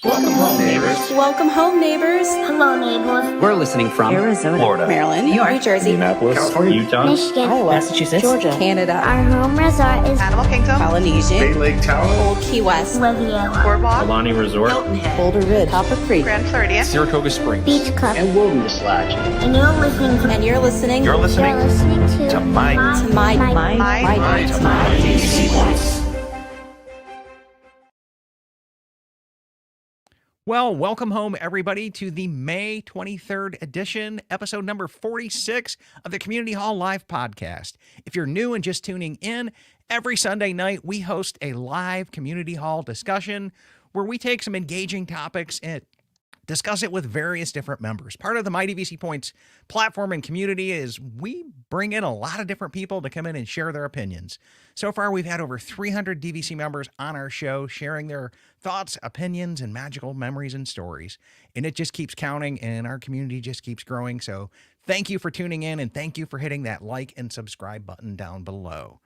Welcome home, neighbors. Welcome home, neighbors. Hello, neighbors. We're listening from Arizona, Florida, Maryland, New York, New Jersey, Indianapolis, California, Utah, Michigan, Iowa, Massachusetts, Georgia, Canada, Our home resort is Animal Kingdom, Polynesia, Bay Lake Tower, Old Key West, Riviera, Boardwalk, Alani Resort, Hilton Head, Boulder Ridge, Copper Creek, Grand Floridian, Saratoga Springs, Beach Club, and Wilderness Lodge. and you're listening to and you're listening You're listening to my DC voice. Well, welcome home, everybody, to the May 23rd edition, episode number 46 of the Community Hall Live podcast. If you're new and just tuning in, every Sunday night we host a live Community Hall discussion where we take some engaging topics and discuss it with various different members. Part of the My DVC Points platform and community is we bring in a lot of different people to come in and share their opinions. So far, we've had over 300 DVC members on our show sharing their thoughts, opinions, and magical memories and stories. And it just keeps counting, and our community just keeps growing. So thank you for tuning in, and thank you for hitting that like and subscribe button down below.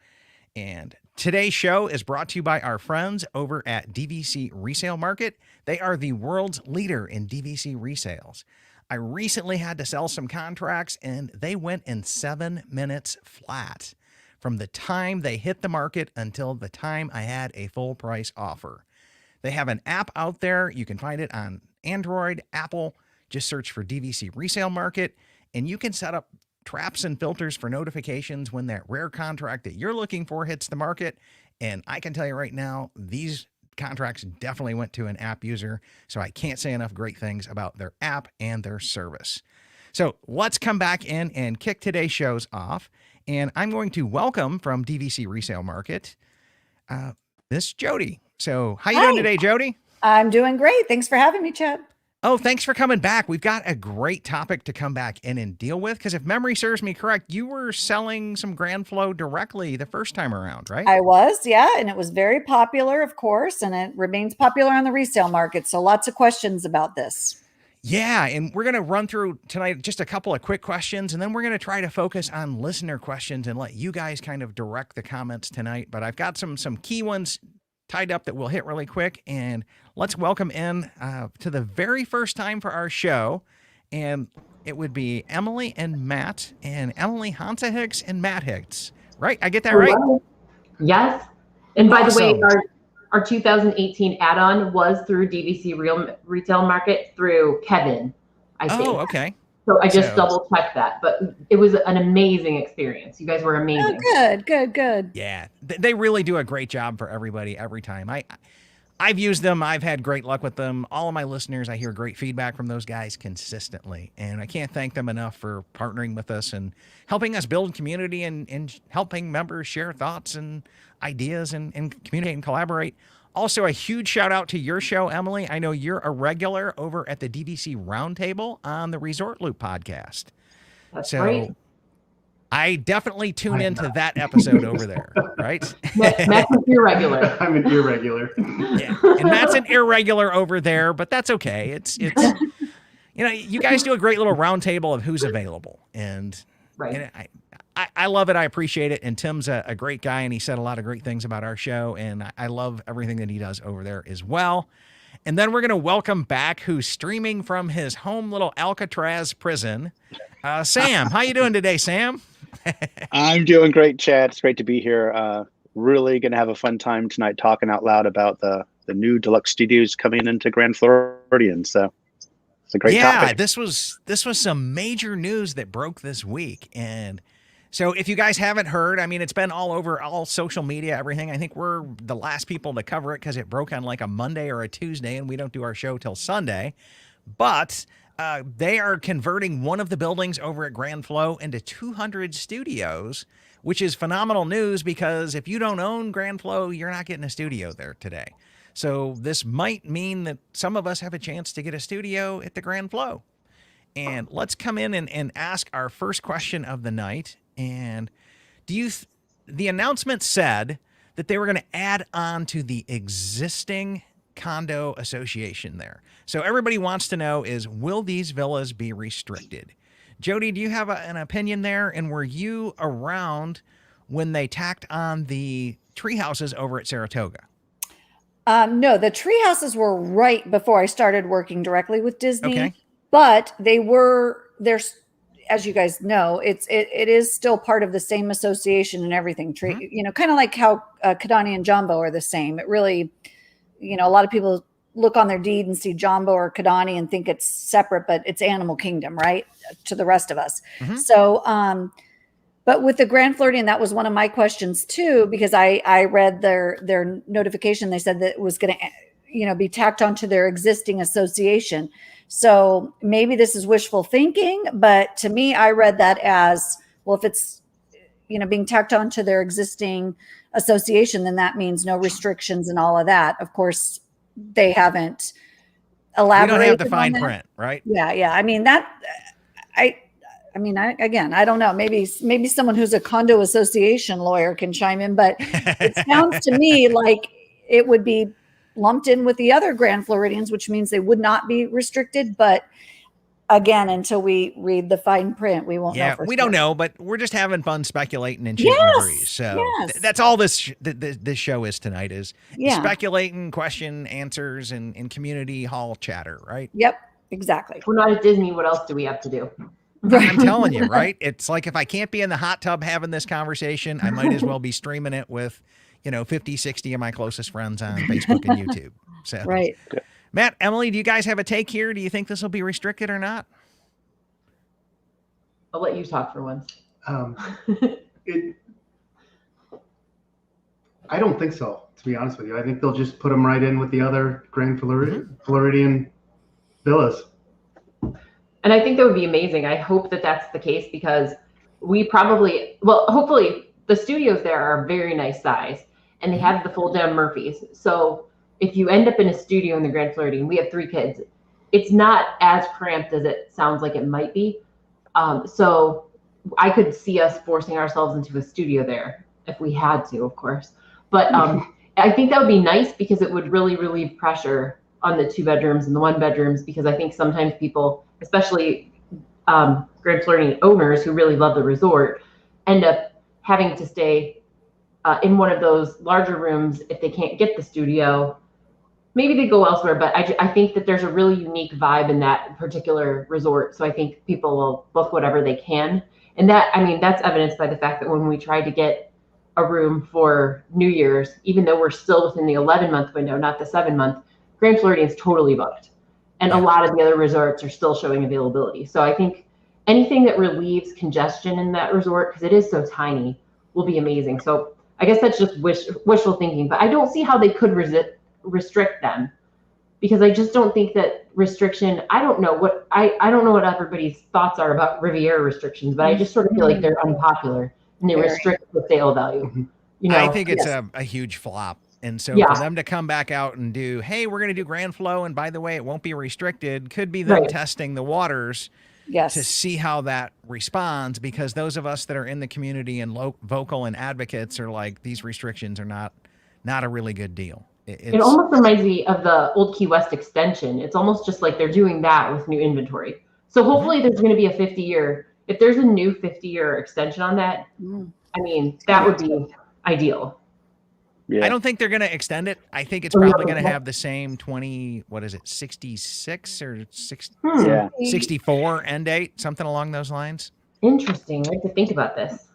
And today's show is brought to you by our friends over at DVC Resale Market. They are the world's leader in DVC resales. I recently had to sell some contracts, and they went in 7 minutes flat from the time they hit the market until the time I had a full price offer. They have an app out there. You can find it on Android, Apple. Just search for DVC Resale Market, and you can set up traps and filters for notifications when that rare contract that you're looking for hits the market. And I can tell you right now, these contracts definitely went to an app user, so I can't say enough great things about their app and their service. So let's come back in and kick today's shows off. And I'm going to welcome from DVC Resale Market, Miss Jody. So how you doing today, Jody? I'm doing great. Thanks for having me, Chad. Oh, thanks for coming back. We've got a great topic to come back in and deal with, because if memory serves me correct, you were selling some Grand Flow directly the first time around, right? I was, yeah, and it was very popular, of course, and it remains popular on the resale market. So lots of questions about this. Yeah, and we're going to run through tonight just a couple of quick questions, and then we're going to try to focus on listener questions and let you guys kind of direct the comments tonight. But I've got some key ones tied up that we'll hit really quick, and let's welcome in to the very first time for our show, and it would be Emily and Matt, and Emily Hansa Hicks and Matt Hicks, right? I get that right? Yes. And by Awesome. the way, our 2018 add-on was through DVC Retail Market through Kevin, I think. Oh, okay. So I just double-checked that, but it was an amazing experience. You guys were amazing. Oh, good. Yeah, they really do a great job for everybody every time. I've used them. I've had great luck with them. All of my listeners, I hear great feedback from those guys consistently. And I can't thank them enough for partnering with us and helping us build community and helping members share thoughts and ideas and communicate and collaborate. Also, a huge shout out to your show, Emily. I know you're a regular over at the DVC Roundtable on the Resort Loop podcast. That's right. I definitely tune into that episode over there, right? Matt's an irregular. I'm an irregular. Yeah, and Matt's an irregular over there, but that's okay. It's you know, you guys do a great little roundtable of who's available, and I love it. I appreciate it. And Tim's a great guy, and he said a lot of great things about our show, and I love everything that he does over there as well. And then we're going to welcome back who's streaming from his home little Alcatraz prison, Sam. How you doing today, Sam? I'm doing great, Chad. It's great to be here. Really going to have a fun time tonight talking out loud about the new deluxe studios coming into Grand Floridian. So it's a great topic. This was some major news that broke this week. And so if you guys haven't heard, I mean, it's been all over all social media, everything. I think we're the last people to cover it because it broke on like a Monday or a Tuesday, and we don't do our show till Sunday. But they are converting one of the buildings over at Grand Flow into 200 studios, which is phenomenal news because if you don't own Grand Flow, you're not getting a studio there today. So this might mean that some of us have a chance to get a studio at the Grand Flow. And let's come in and ask our first question of the night. And the announcement said that they were going to add on to the existing condo association there. So everybody wants to know is, will these villas be restricted? Jody, do you have an opinion there? And were you around when they tacked on the tree houses over at Saratoga? No, the tree houses were right before I started working directly with Disney, Okay. but there's, as you guys know, it is still part of the same association and everything. Kind of like how Kidani and Jumbo are the same. It really, a lot of people look on their deed and see Jumbo or Kidani and think it's separate, but it's Animal Kingdom, right? To the rest of us. So, but with the Grand Floridian, that was one of my questions too, because I read their notification. They said that it was going to, be tacked onto their existing association. So maybe this is wishful thinking, but to me, I read that as, well, if it's, being tacked onto their existing association, then that means no restrictions and all of that. Of course, they haven't elaborated. We don't have the fine print, right? Yeah. I mean, I don't know. Maybe someone who's a condo association lawyer can chime in, but it sounds to me like it would be lumped in with the other Grand Floridians, which means they would not be restricted. But again, until we read the fine print, we won't know. Yeah, we don't know, but we're just having fun speculating and shooting the breeze. So that's all this show is tonight is speculating, question, answers, and community hall chatter, right? Yep, exactly. If we're not at Disney, what else do we have to do? I'm telling you, right? It's like if I can't be in the hot tub having this conversation, I might as well be streaming it with, 50, 60 of my closest friends on Facebook and YouTube. So, right. Matt, Emily, do you guys have a take here? Do you think this will be restricted or not? I'll let you talk for once. I don't think so, to be honest with you. I think they'll just put them right in with the other Grand Floridian villas. And I think that would be amazing. I hope that that's the case because hopefully the studios there are very nice size and they have the fold down Murphys. So if you end up in a studio in the Grand Floridian, we have 3 kids. It's not as cramped as it sounds like it might be. So I could see us forcing ourselves into a studio there if we had to, of course. But I think that would be nice because it would really relieve pressure on the 2 bedrooms and the 1 bedrooms, because I think sometimes people, especially Grand Floridian owners who really love the resort, end up having to stay in one of those larger rooms if they can't get the studio. Maybe they go elsewhere, but I think that there's a really unique vibe in that particular resort. So I think people will book whatever they can. And that's evidenced by the fact that when we tried to get a room for New Year's, even though we're still within the 11-month window, not the 7-month, Grand Floridian's totally booked. And a lot of the other resorts are still showing availability. So I think anything that relieves congestion in that resort, because it is so tiny, will be amazing. So I guess that's just wishful thinking, but I don't see how they could restrict them, because I just don't think that restriction, I don't know what everybody's thoughts are about Riviera restrictions, but I just sort of feel like they're unpopular and they restrict the sale value. I think it's a huge flop. And so for them to come back out and do, hey, we're going to do Grand Flow, and by the way, it won't be restricted, could be them testing the waters to see how that responds, because those of us that are in the community and vocal and advocates are like, these restrictions are not a really good deal. It almost reminds me of the old Key West extension. It's almost just like they're doing that with new inventory. So hopefully there's going to be a 50-year, if there's a new 50-year extension on that, that would be ideal. Yeah. I don't think they're going to extend it. I think it's probably going to have the same 66 or 64 end date, something along those lines. Interesting. I have to think about this.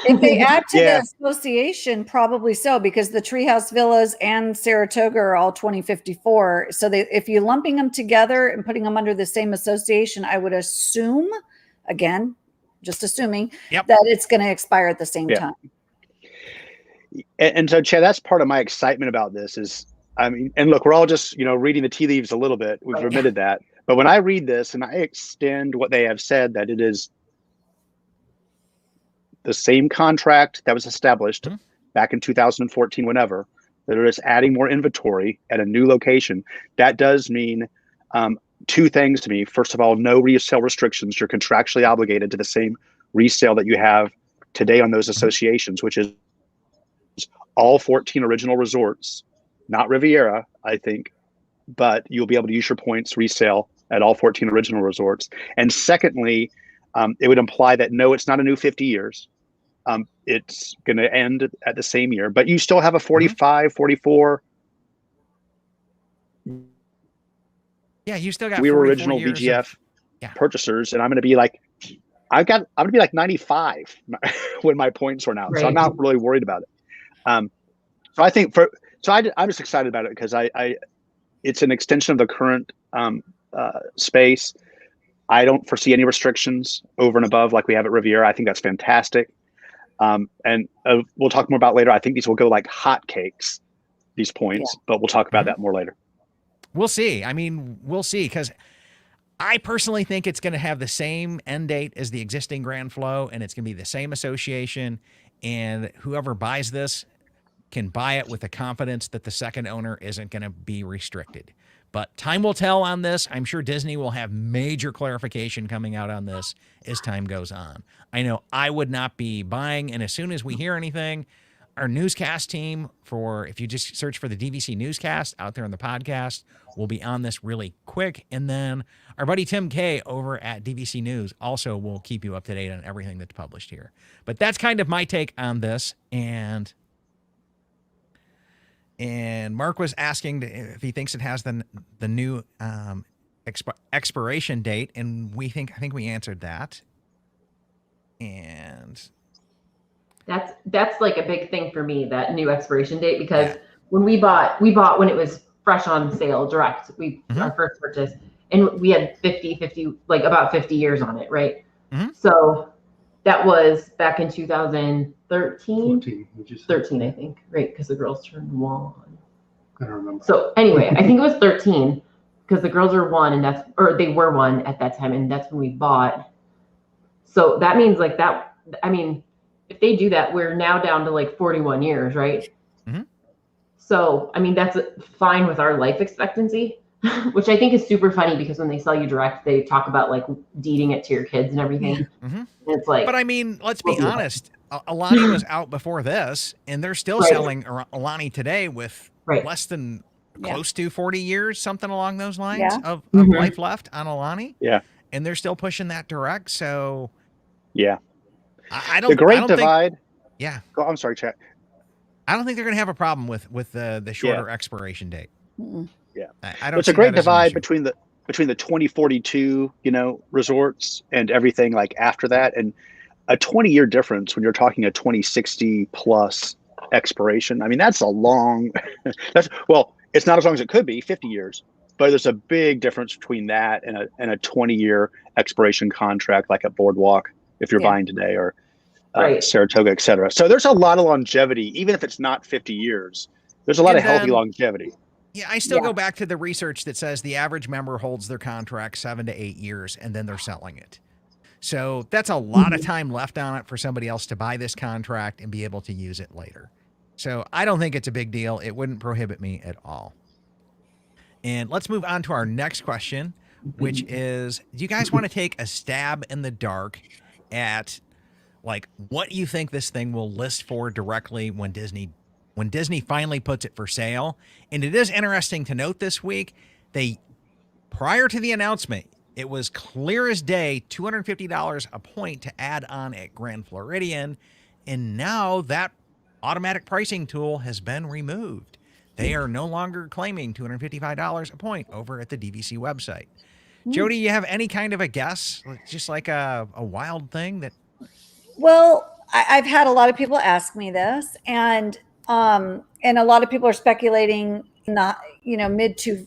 If they add to the association, probably so, because the Treehouse Villas and Saratoga are all 2054. So if you're lumping them together and putting them under the same association, I would assume, again, just assuming that it's going to expire at the same time. And so, Chad, that's part of my excitement about this is, and look, we're all just, reading the tea leaves a little bit. We've admitted that. But when I read this and I extend what they have said, that it is the same contract that was established back in 2014, whenever, that are just adding more inventory at a new location, that does mean 2 things to me. First of all, no resale restrictions. You're contractually obligated to the same resale that you have today on those associations, which is all 14 original resorts, not Riviera, I think, but you'll be able to use your points resale at all 14 original resorts. And secondly, it would imply that no, it's not a new 50 years. It's going to end at the same year, but you still have a 45, 44 Yeah, you still got We were 44 original years of- VGF yeah. purchasers, and I'm going to be like, I'm going to be like 95 when my points run out. So I'm Right. not really worried about it. So I think I'm just excited about it because it's an extension of the current space. I don't foresee any restrictions over and above like we have at Riviera. I think that's fantastic. And we'll talk more about later. I think these will go like hotcakes, these points, but we'll talk about that more later. We'll see. I mean, we'll see, because I personally think it's going to have the same end date as the existing Grand Flow, and it's going to be the same association. And whoever buys this can buy it with the confidence that the second owner isn't going to be restricted. But time will tell on this. I'm sure Disney will have major clarification coming out on this as time goes on. I know I would not be buying, and as soon as we hear anything, our newscast team, if you just search for the DVC newscast out there on the podcast, will be on this really quick. And then our buddy Tim K over at DVC News also will keep you up to date on everything that's published here. But that's kind of my take on this. And Mark was asking if he thinks it has the new expiration date, and I think we answered that. And that's like a big thing for me, that new expiration date, because when we bought when it was fresh on sale direct, our first purchase, and we had 50 like about 50 years on it, right? So that was back in 2013. 13, I think, right? Because the girls turned 1. I don't remember. So anyway, I think it was 13 because the girls are 1, and they were 1 at that time, and that's when we bought. So that means like that. I mean, if they do that, we're now down to like 41 years, right? So, I mean, that's fine with our life expectancy, which I think is super funny because when they sell you direct, they talk about like deeding it to your kids and everything. And it's like, but I mean, let's be honest. Alani was out before this, and they're still selling Alani today with less than close to 40 years, something along those lines of life left on Alani. Yeah. And they're still pushing that direct. So, yeah. I don't. The Great I don't Divide. Yeah. Oh, I'm sorry, chat. I don't think they're going to have a problem with the shorter expiration date. Yeah. I don't. It's a great divide between the 2042, resorts and everything like after that, and a 20-year difference when you're talking a 2060 plus expiration. I mean, that's a long. It's not as long as it could be, 50 years, but there's a big difference between that and a 20-year expiration contract like at Boardwalk if you're buying today, or Saratoga, et cetera. So there's a lot of longevity, even if it's not 50 years. There's a lot of healthy longevity. Yeah, I still go back to the research that says the average member holds their contract 7 to 8 years, and then they're selling it. So that's a lot of time left on it for somebody else to buy this contract and be able to use it later. So I don't think it's a big deal. It wouldn't prohibit me at all. And let's move on to our next question, which is, do you guys want to take a stab in the dark at like what you think this thing will list for directly when Disney finally puts it for sale? And it is interesting to note this week, prior to the announcement, it was clear as day, $250 a point to add on at Grand Floridian. And now that automatic pricing tool has been removed. They are no longer claiming $255 a point over at the DVC website. Jody, you have any kind of a guess? Just like a wild thing that... Well, I've had a lot of people ask me this, and a lot of people are speculating mid to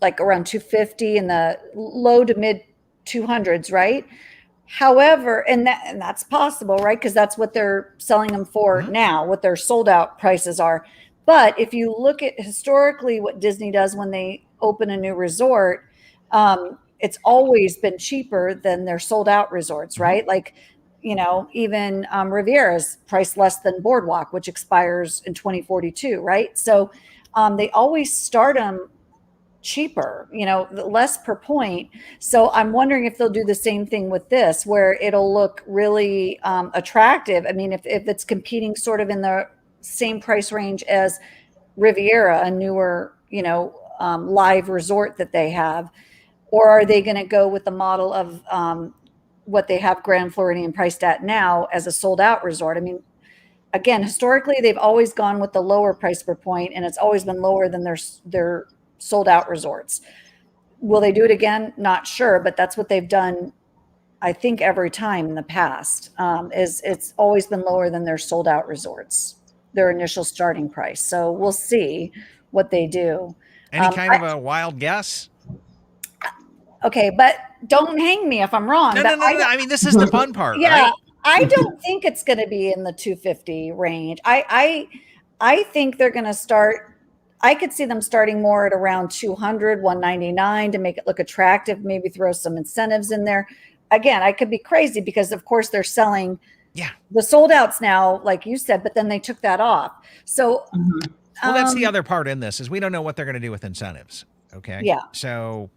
like around 250 in the low to mid 200s, right? However, and that's possible, right? Because that's what they're selling them for now, what their sold out prices are. But if you look at historically what Disney does when they open a new resort, it's always been cheaper than their sold out resorts, right? Like, even Riviera's priced less than Boardwalk, which expires in 2042, right? So they always start them cheaper, less per point. So I'm wondering if they'll do the same thing with this, where it'll look really attractive. I mean, if it's competing sort of in the same price range as Riviera, a newer, live resort that they have, or are they going to go with the model of what they have Grand Floridian priced at now as a sold out resort? I mean, again, historically, they've always gone with the lower price per point, and it's always been lower than their sold out resorts. Will they do it again? Not sure, but that's what they've done, I think, every time in the past. Is it's always been lower than their sold out resorts, their initial starting price. So we'll see what they do. Any kind of a wild guess? Okay, but don't hang me if I'm wrong. No. I mean, this is the fun part, Yeah, right? I don't think it's going to be in the 250 range. I think they're going to start. I could see them starting more at around 200, 199 to make it look attractive. Maybe throw some incentives in there. Again, I could be crazy because, of course, they're selling the sold outs now, like you said, but then they took that off. So, well, that's the other part in this is we don't know what they're going to do with incentives. Okay. Yeah. So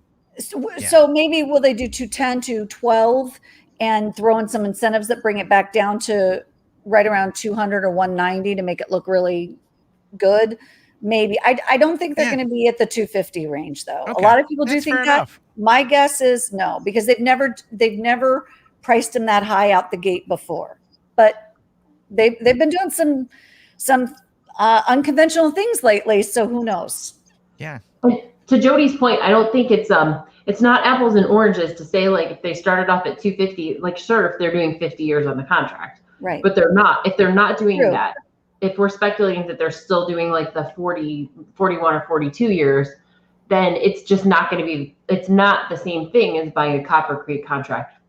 maybe will they do 210 to 12 and throw in some incentives that bring it back down to right around 200 or 190 to make it look really good? Maybe. I don't think they're going to be at the 250 range though. Okay. A lot of people do That's think fair that. enough. My guess is no, because they've never priced them that high out the gate before. But they've been doing some unconventional things lately, so who knows? Yeah. To Jody's point, I don't think it's not apples and oranges to say like if they started off at 250, like sure, if they're doing 50 years on the contract, right? But they're not. If they're not doing True. that, if we're speculating that they're still doing like the 40, 41 or 42 years, then it's just not going to be. It's not the same thing as buying a Copper Creek contract,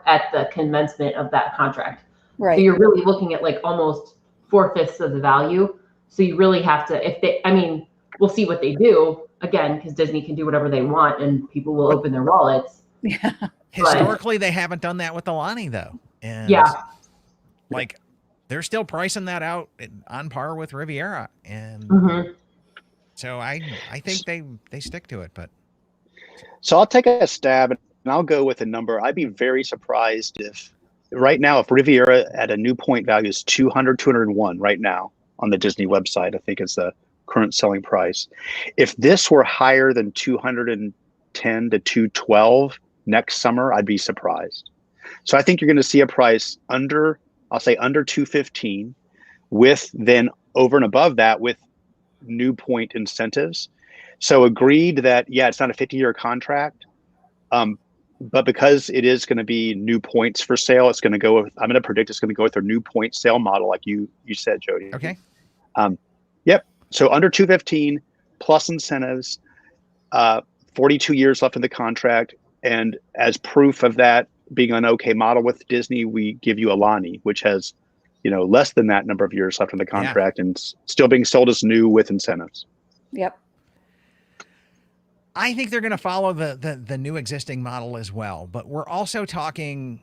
at the commencement of that contract. Right. So you're really looking at like almost 4/5 of the value. So you really have to, we'll see what they do again, because Disney can do whatever they want and people will open their wallets. Yeah. Historically, they haven't done that with Alani though. And like they're still pricing that out on par with Riviera. And so I think they stick to it, but. So I'll take a stab and I'll go with a number. I'd be very surprised if right now, if Riviera at a new point value is 200, 201 right now on the Disney website, I think it's the current selling price. If this were higher than 210 to 212 next summer, I'd be surprised. So I think you're going to see a price under 215 with then over and above that with new point incentives. So agreed that, it's not a 50-year contract. But because it is going to be new points for sale, it's going to go with, I'm going to predict it's going to go with their new point sale model, like you said, Jody. Okay. Yep. So under 215 plus incentives, 42 years left in the contract. And as proof of that being an okay model with Disney, we give you Alani, which has, less than that number of years left in the contract and still being sold as new with incentives. Yep. I think they're going to follow the new existing model as well, but we're also talking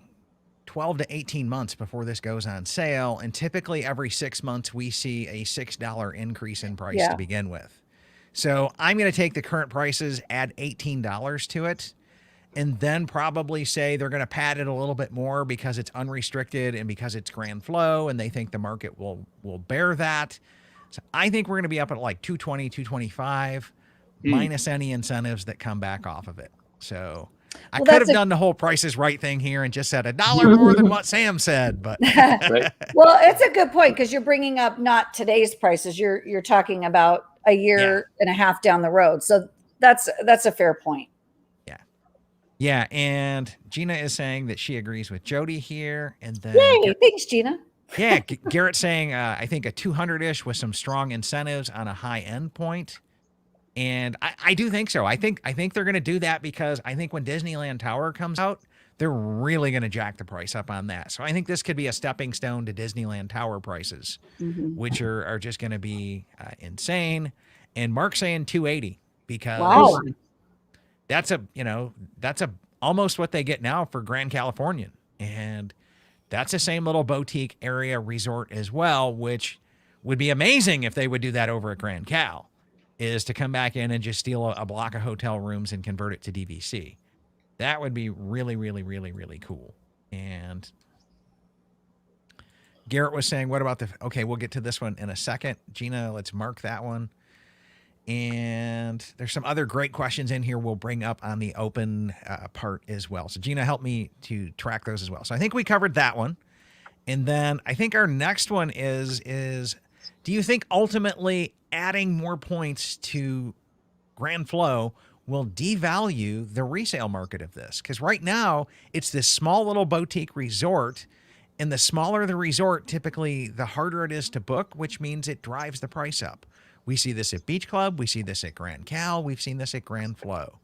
12 to 18 months before this goes on sale. And typically every 6 months, we see a $6 increase in price to begin with. So I'm going to take the current prices, add $18 to it, and then probably say they're going to pad it a little bit more because it's unrestricted and because it's Grand Flow and they think the market will bear that. So I think we're going to be up at like 220, 225 minus any incentives that come back off of it. So I could have done the whole Price is Right thing here and just said $1 more than what Sam said, but Well, it's a good point because you're bringing up not today's prices. You're talking about a year and a half down the road. So that's a fair point. Yeah, and Gina is saying that she agrees with Jody here, and then thanks, Gina. Garrett's saying I think a 200-ish with some strong incentives on a high end point. And I do think so. I think they're going to do that because I think when Disneyland Tower comes out, they're really going to jack the price up on that. So I think this could be a stepping stone to Disneyland Tower prices, which are just going to be insane. And Mark's saying 280 because that's almost what they get now for Grand Californian. And that's the same little boutique area resort as well, which would be amazing if they would do that over at Grand Cal. Is to come back in and just steal a block of hotel rooms and convert it to DVC. That would be really, really, really, really cool. And Garrett was saying, what about okay, we'll get to this one in a second. Gina, let's mark that one. And there's some other great questions in here we'll bring up on the open part as well. So Gina, help me to track those as well. So I think we covered that one. And then I think our next one is do you think ultimately adding more points to Grand Flow will devalue the resale market of this. Because right now, it's this small little boutique resort. And the smaller the resort, typically the harder it is to book, which means it drives the price up. We see this at Beach Club. We see this at Grand Cal. We've seen this at Grand Flow.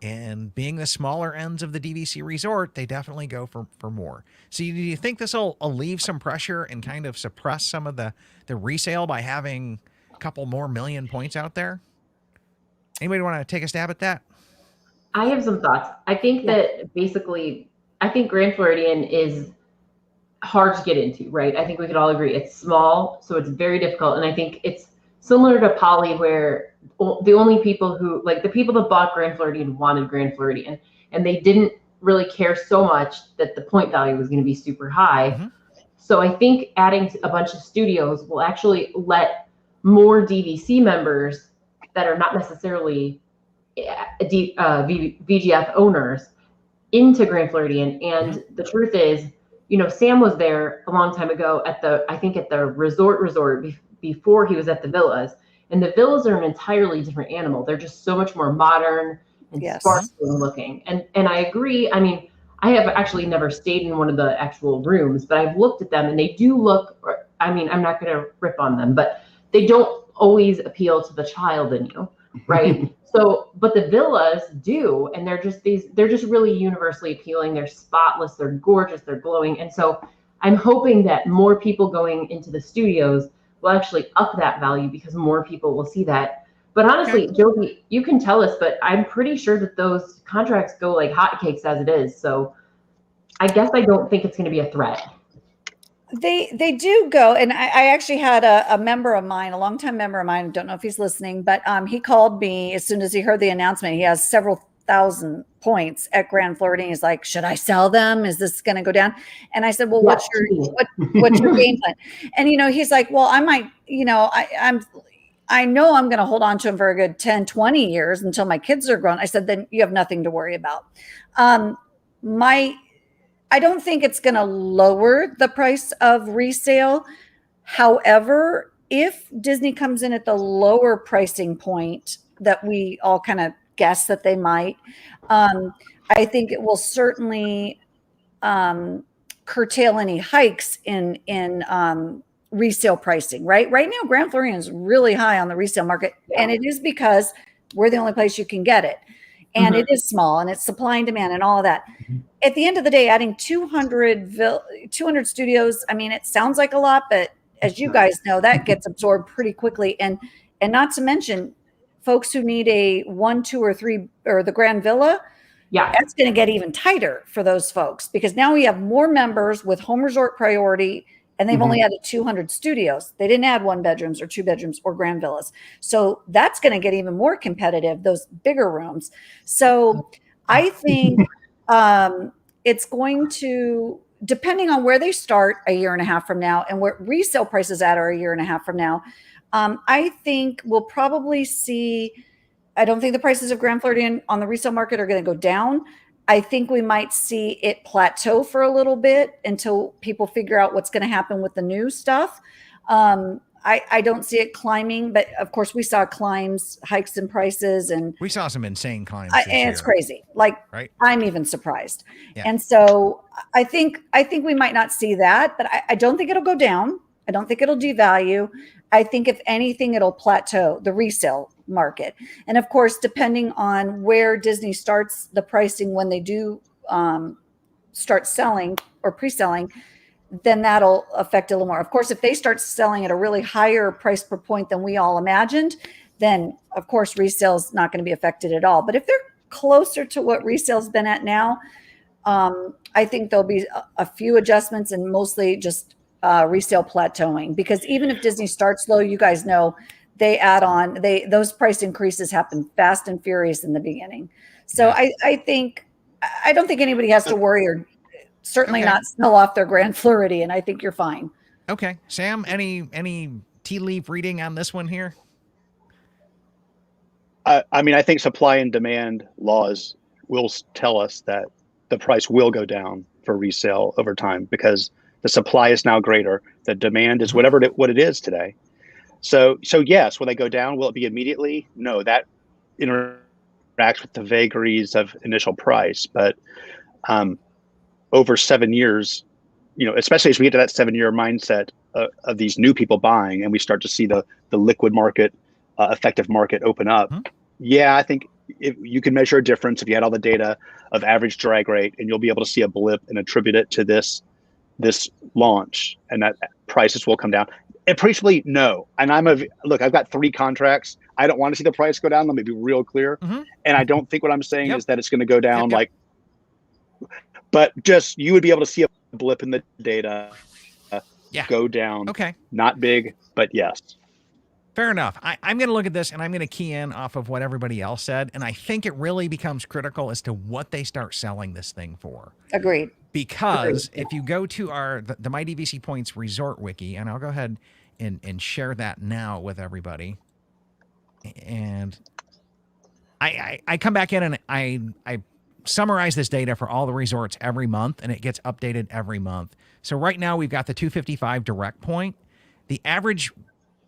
And being the smaller ends of the DVC resort, they definitely go for more. So do you think this will alleviate some pressure and kind of suppress some of the resale by having a couple more million points out there? Anybody want to take a stab at that? I have some thoughts. I think that basically, I think Grand Floridian is hard to get into, right? I think we could all agree it's small, so it's very difficult. And I think it's similar to Poly, where the only people who, like the people that bought Grand Floridian wanted Grand Floridian, and they didn't really care so much that the point value was going to be super high. Mm-hmm. So I think adding a bunch of studios will actually let more DVC members that are not necessarily VGF owners into Grand Floridian. And the truth is, you know, Sam was there a long time ago at the resort before he was at the villas. And the villas are an entirely different animal. They're just so much more modern and sparkling looking. And I agree. I mean, I have actually never stayed in one of the actual rooms, but I've looked at them and they do look, I mean, I'm not going to rip on them, but they don't always appeal to the child in you, right? So, but the villas do, and they're just really universally appealing. They're spotless, they're gorgeous, they're glowing. And so I'm hoping that more people going into the studios will actually up that value because more people will see that. But honestly, Joby, you can tell us, but I'm pretty sure that those contracts go like hotcakes as it is. So I guess I don't think it's going to be a threat. They do go. And I actually had a member of mine, a longtime member of mine, I don't know if he's listening, but he called me as soon as he heard the announcement. He has several thousand points at Grand Floridian. He's like, should I sell them? Is this going to go down? And I said, well, what's your game plan? And, you know, he's like, well, I might, you know, I know I'm going to hold on to them for a good 10, 20 years until my kids are grown. I said, then you have nothing to worry about. I don't think it's going to lower the price of resale. However, if Disney comes in at the lower pricing point that we all kind of guess that they might, I think it will certainly curtail any hikes in resale pricing. Right now, Grand Floridian is really high on the resale market, and it is because we're the only place you can get it. And it is small, and it's supply and demand and all of that. At the end of the day, adding 200 studios, I mean, it sounds like a lot, but as you guys know, that gets absorbed pretty quickly. And not to mention folks who need a 1, 2, or 3, or the Grand Villa, that's going to get even tighter for those folks because now we have more members with home resort priority, and they've only added 200 studios. They didn't add 1 bedrooms or 2 bedrooms or Grand Villas. So that's going to get even more competitive, those bigger rooms. So I think it's going to, depending on where they start a year and a half from now and where resale prices at are a year and a half from now, I think we'll probably see, I don't think the prices of Grand Floridian on the resale market are going to go down. I think we might see it plateau for a little bit until people figure out what's going to happen with the new stuff. I don't see it climbing, but of course we saw climbs, hikes in prices, and we saw some insane climbs. And it's crazy. Like, right? I'm even surprised. Yeah. And so I think we might not see that, but I don't think it'll go down. I don't think it'll devalue. I think if anything, it'll plateau the resale market. And of course, depending on where Disney starts the pricing when they do start selling or pre-selling, then that'll affect a little more. Of course, if they start selling at a really higher price per point than we all imagined, then of course resale is not going to be affected at all. But if they're closer to what resale's been at now, I think there'll be a few adjustments and mostly just resale plateauing, because even if Disney starts low, you guys know they add on, those price increases happen fast and furious in the beginning. So I don't think anybody has to worry, or certainly not sell off their Grand Floridian. I think you're fine. Okay. Sam, any tea leaf reading on this one here? I mean, I think supply and demand laws will tell us that the price will go down for resale over time because the supply is now greater. The demand is what it is today. So yes, when they go down, will it be immediately? No, that interacts with the vagaries of initial price. But over 7 years, especially as we get to that 7-year mindset of these new people buying, and we start to see the liquid market, effective market open up. Yeah, I think you can measure a difference if you had all the data of average drag rate, and you'll be able to see a blip and attribute it to this launch, and that prices will come down. Appreciably, no. And I've got 3 contracts. I don't want to see the price go down. Let me be real clear. And I don't think what I'm saying is that it's going to go down but just you would be able to see a blip in the data go down. Okay. Not big, but yes. Fair enough. I'm going to look at this and I'm going to key in off of what everybody else said. And I think it really becomes critical as to what they start selling this thing for. Agreed. Because if you go to the My DVC Points Resort Wiki, and I'll go ahead and share that now with everybody. And I come back in and I summarize this data for all the resorts every month, and it gets updated every month. So right now we've got the 255 direct point. The average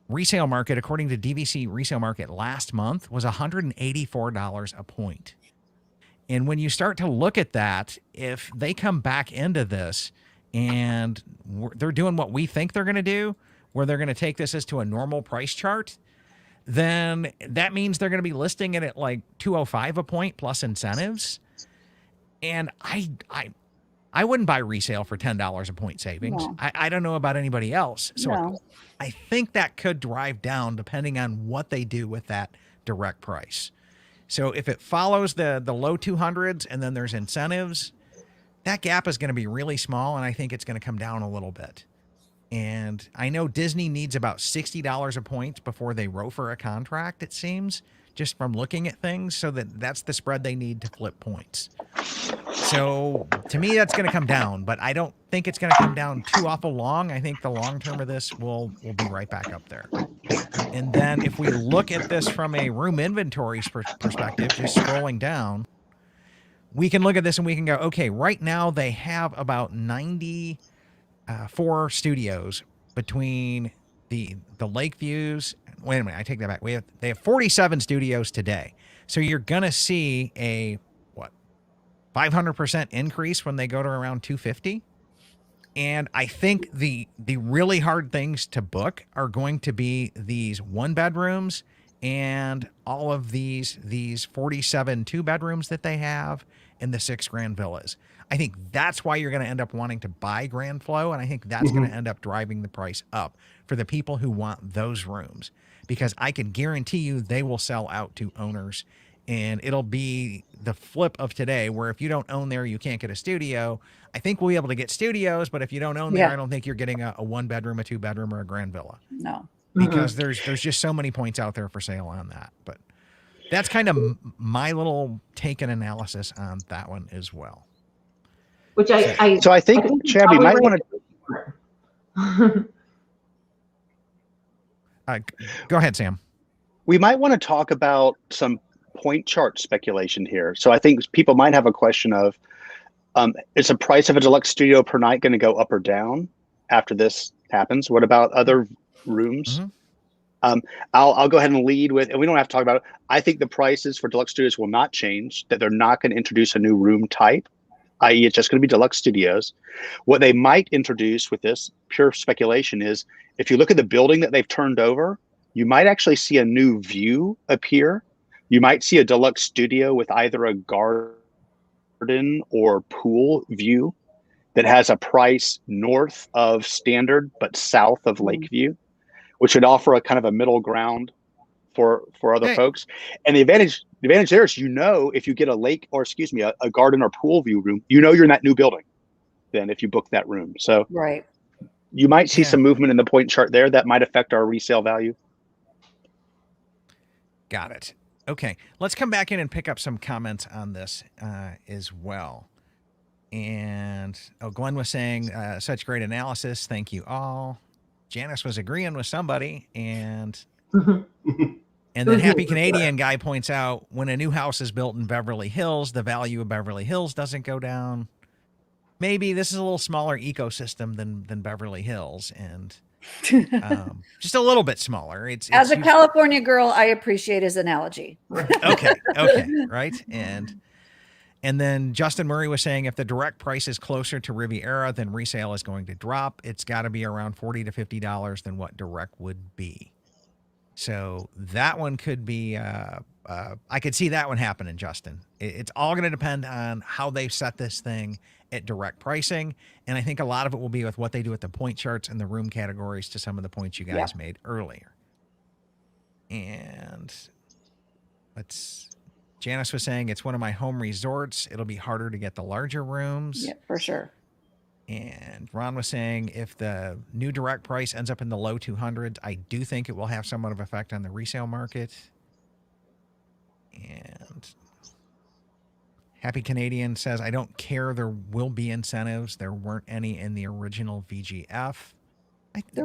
resale market, according to DVC Resale Market last month, was $184 a point. And when you start to look at that, if they come back into this and they're doing what we think they're going to do, where they're going to take this as to a normal price chart, then that means they're going to be listing it at like $205 a point plus incentives. And I wouldn't buy resale for $10 a point savings. No. I don't know about anybody else. So No. I think that could drive down depending on what they do with that direct price. So if it follows the low 200s and then there's incentives, that gap is going to be really small, and I think it's going to come down a little bit. And I know Disney needs about $60 a point before they ROFR a contract, it seems, just from looking at things. So that's the spread they need to flip points. So to me, that's going to come down, but I don't think it's going to come down too awful long. I think the long term of this will be right back up there. And then if we look at this from a room inventory perspective, just scrolling down, we can look at this and we can go, okay, right now they have about 94 studios between the lake views. Wait a minute, I take that back. They have 47 studios today. So you're going to see a 500% increase when they go to around 250. And I think the really hard things to book are going to be these 1-bedrooms and all of these 47 2-bedrooms that they have and the 6 grand villas. I think that's why you're going to end up wanting to buy Grand Flow, and I think that's going to end up driving the price up for the people who want those rooms, because I can guarantee you they will sell out to owners. And it'll be the flip of today, where if you don't own there, you can't get a studio. I think we'll be able to get studios, but if you don't own there, I don't think you're getting a 1-bedroom, a 2-bedroom, or a grand villa. No. Because there's just so many points out there for sale on that. But that's kind of my little take and analysis on that one as well. Which I think Chad, we might want to. Go ahead, Sam. We might want to talk about some point chart speculation here. So I think people might have a question of, is the price of a deluxe studio per night going to go up or down after this happens? What about other rooms? I'll go ahead and lead with, and we don't have to talk about it. I think the prices for deluxe studios will not change, that they're not going to introduce a new room type, i.e. it's just going to be deluxe studios. What they might introduce with this, pure speculation, is if you look at the building that they've turned over, you might actually see a new view appear. You might see a deluxe studio with either a garden or pool view that has a price north of standard but south of Lakeview, which would offer a kind of a middle ground for other folks. And the advantage there is, if you get a garden or pool view room, you're in that new building then if you book that room. So right. You might see some movement in the point chart there that might affect our resale value. Got it. Okay, let's come back in and pick up some comments on this as well. And Glenn was saying, such great analysis. Thank you all. Janice was agreeing with somebody. And then Happy Canadian guy points out, when a new house is built in Beverly Hills, the value of Beverly Hills doesn't go down. Maybe this is a little smaller ecosystem than Beverly Hills. And Just a little bit smaller. It's As a usually- California girl, I appreciate his analogy. okay, right, and then Justin Murray was saying if the direct price is closer to Riviera, then resale is going to drop. It's got to be around $40 to $50 than what direct would be. So that one could be. I could see that one happening, Justin. It's all going to depend on how they set this thing at direct pricing, and I think a lot of it will be with what they do with the point charts and the room categories to some of the points you guys made earlier. And Janice was saying it's one of my home resorts. It'll be harder to get the larger rooms. Yeah, for sure. And Ron was saying if the new direct price ends up in the low 200s, I do think it will have somewhat of effect on the resale market. And Happy Canadian says, I don't care. There will be incentives. There weren't any in the original VGF.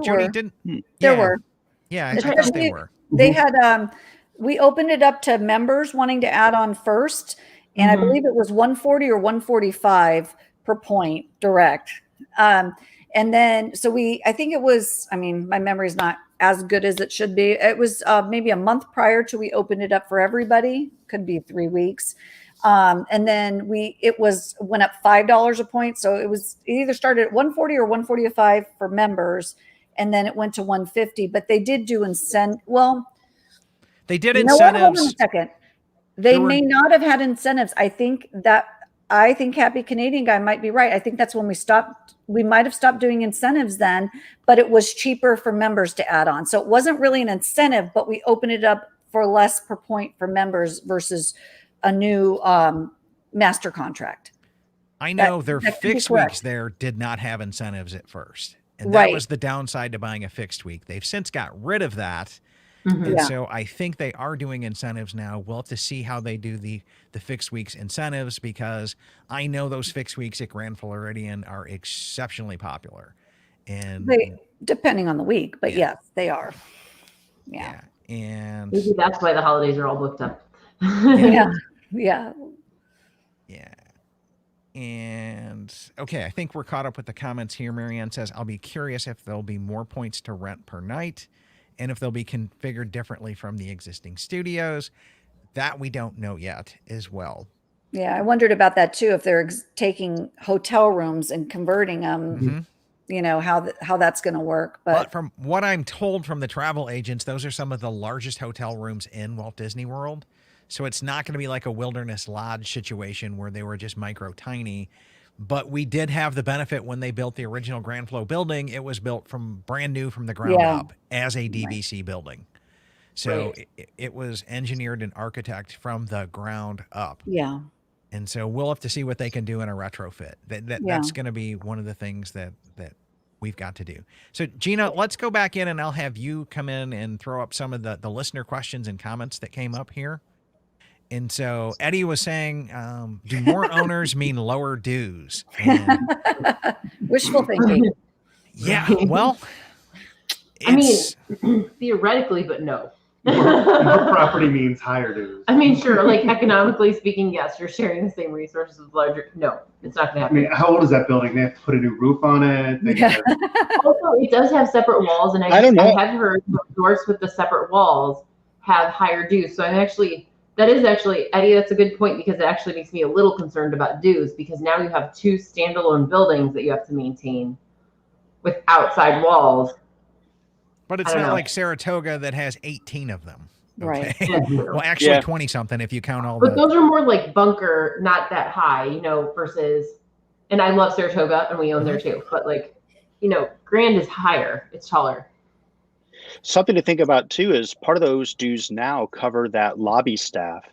Jody didn't. There were. Yeah, I thought they were. They had, we opened it up to members wanting to add on first. And I believe it was 140 or 145 per point direct. And then, I think it was, my memory is not as good as it should be. It was maybe a month prior to we opened it up for everybody. Could be 3 weeks. And then went up $5 a point. So it either started at 140 or 145 for members. And then it went to 150, but they did do they did incentives. Hold on a second. They may not have had incentives. I think Happy Canadian Guy might be right. I think that's when we might have stopped doing incentives then, but it was cheaper for members to add on. So it wasn't really an incentive, but we opened it up for less per point for members versus a new master contract. I know their fixed weeks there did not have incentives at first. And that was the downside to buying a fixed week. They've since got rid of that. And so I think they are doing incentives now. We'll have to see how they do the fixed weeks incentives, because I know those fixed weeks at Grand Floridian are exceptionally popular. And depending on the week, but yes, they are. Yeah. And maybe that's why the holidays are all booked up. Yeah. And okay, I think we're caught up with the comments here. Marianne says, I'll be curious if there'll be more points to rent per night and if they'll be configured differently from the existing studios. That we don't know yet as well. Yeah, I wondered about that too. If they're taking hotel rooms and converting them, how that's going to work. But from what I'm told from the travel agents, those are some of the largest hotel rooms in Walt Disney World. So it's not going to be like a Wilderness Lodge situation where they were just micro tiny. But we did have the benefit when they built the original Grand Flo building. It was built brand new from the ground up as a DVC building. So it was engineered and architected from the ground up. Yeah. And so we'll have to see what they can do in a retrofit. That's going to be one of the things that we've got to do. So Gina, let's go back in and I'll have you come in and throw up some of the listener questions and comments that came up here. And so Eddie was saying, do more owners mean lower dues? And, wishful thinking. Yeah, well, theoretically, but no. More property means higher dues. Sure, like economically speaking, yes, you're sharing the same resources with larger. No, it's not going to happen. How old is that building? They have to put a new roof on it. Also, it does have separate walls, and I have heard resorts with the separate walls have higher dues. So that is actually, Eddie, that's a good point, because it actually makes me a little concerned about dues, because now you have 2 standalone buildings that you have to maintain with outside walls. But it's not like Saratoga that has 18 of them. Okay? Right. Well, actually 20 something if you count all But those are more like bunker, not that high, versus, and I love Saratoga and we own there too, but Grand is higher, it's taller. Something to think about too is part of those dues now cover that lobby staff.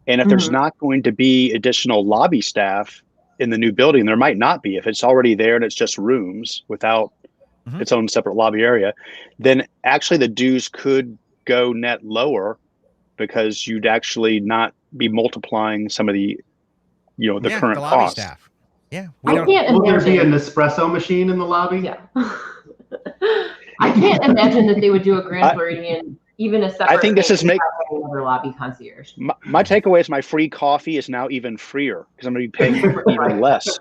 And if there's not going to be additional lobby staff in the new building, there might not be. If it's already there and it's just rooms without its own separate lobby area, then actually the dues could go net lower, because you'd actually not be multiplying some of the, the current the lobby costs. Staff. Yeah. Will there be an espresso machine in the lobby? Yeah. I can't imagine that they would do a Grand Floridian, even a separate. I think this is another lobby concierge. My takeaway is my free coffee is now even freer, because I'm going to be paying even less.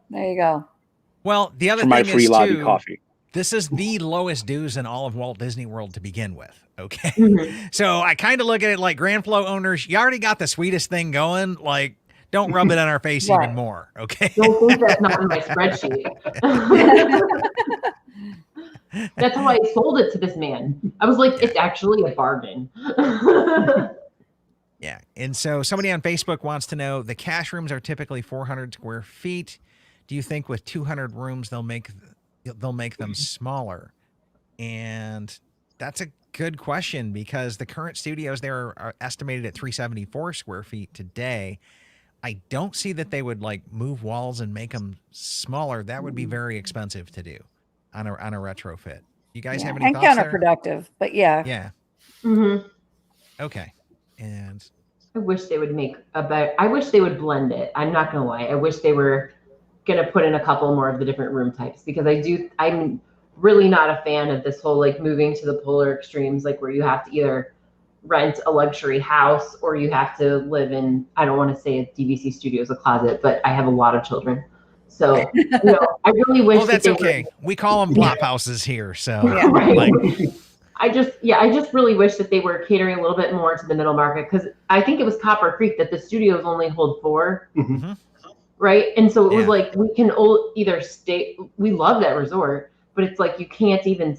There you go. Well, the other for my thing free is lobby too, coffee. this is the lowest dues in all of Walt Disney World to begin with. Okay. Mhm. So I kind of look at it like Grand Flow owners, you already got the sweetest thing going. Like, don't rub it on our face Right. even more. Okay. Don't think that's not in my spreadsheet. That's how I sold it to this man. I was like, it's actually a bargain. Yeah. And so somebody on Facebook wants to know, the cash rooms are typically 400 square feet. Do you think with 200 rooms they'll make them smaller? And that's a good question, because the current studios there are estimated at 374 square feet today. I don't see that they would like move walls and make them smaller. That would be very expensive to do on a retrofit. You guys have any and thoughts there? counterproductive, but yeah. Yeah. Mm-hmm. Okay. And I wish they would make I wish they would blend it. I'm not gonna lie. I wish they were gonna put in a couple more of the different room types, because I'm really not a fan of this whole like moving to the polar extremes, like where you have to either rent a luxury house or you have to live in, I don't want to say a DVC studio is a closet, but I have a lot of children. So, I really wish that's they okay. We call them flop houses here. So Right. like, I just really wish that they were catering a little bit more to the middle market, because I think it was Copper Creek that the studios only hold 4, right? And so it was like, we can either stay, we love that resort, but it's like, you can't even,